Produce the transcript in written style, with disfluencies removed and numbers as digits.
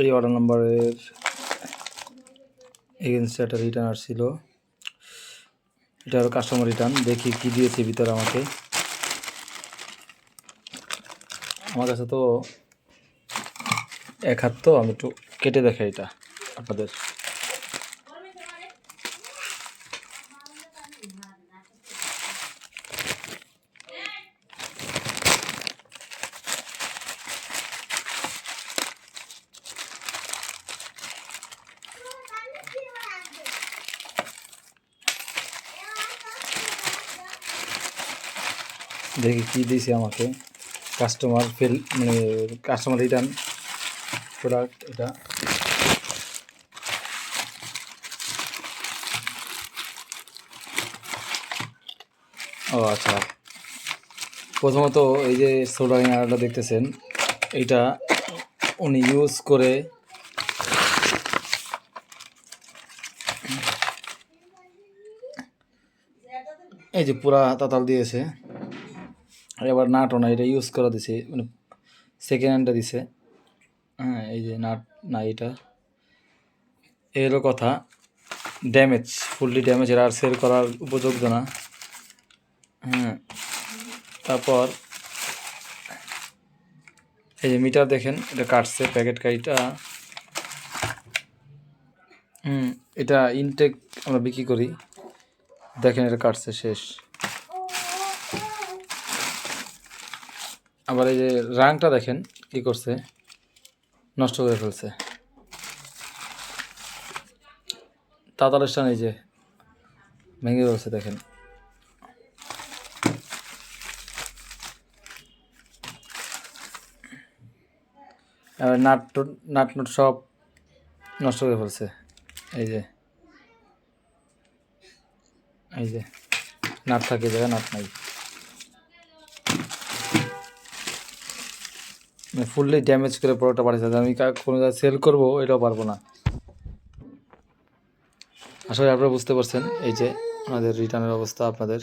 এই অর্ডার নাম্বারের এগেনস্টে একটা রিটার্ন আসছিল, এটা হলো কাস্টমার রিটার্ন। দেখি কি দিয়েছে ভিতরে আমাকে। আমার কাছে তো এক হাত, তো আমি একটু কেটে দেখাই এটা আপনাদের। দেখি কি দিয়েছে আমাকে। কাস্টমার ফেল, মানে কাস্টমার রিটার্ন প্রোডাক্ট এটা। ও আচ্ছা, প্রথমত এই যে সোল্ডারিং আয়রনটা দেখতেছেন, এটা উনি ইউজ করে এই যে পুরা তাতাল দিয়েছে। এবার নাটও না, এটা ইউজ করা দিছে, মানে সেকেন্ড হ্যান্ডটা দিছে। হ্যাঁ, এই যে নাট না, এটা এরও কথা ড্যামেজ, ফুললি ড্যামেজ, এর আর সেল করার উপযোগ্য না। হ্যাঁ, তারপর এই যে মিটার দেখেন, এটা কাটছে প্যাকেট কাইটা। এটা ইনটেক আমরা বিক্রি করি, দেখেন এটা কাটছে শেষ। আবার এই যে রাংটা দেখেন কি করছে, নষ্ট করে ফেলছে। তাতালের স্থান এই যে ভেঙে ফেলছে দেখেন। এবার নাট নুট সব নষ্ট করে ফেলছে। এই যে নাট থাকে জায়গা, নাট নাই, মানে ফুললি ড্যামেজ করে প্রোডাক্টটা পাঠিয়েছে। আমি কোনো জায়গায় সেল করবো এটাও পারবো না। আসলে আপনারা বুঝতে পারছেন এই যে আমাদের রিটার্নের অবস্থা আপনাদের।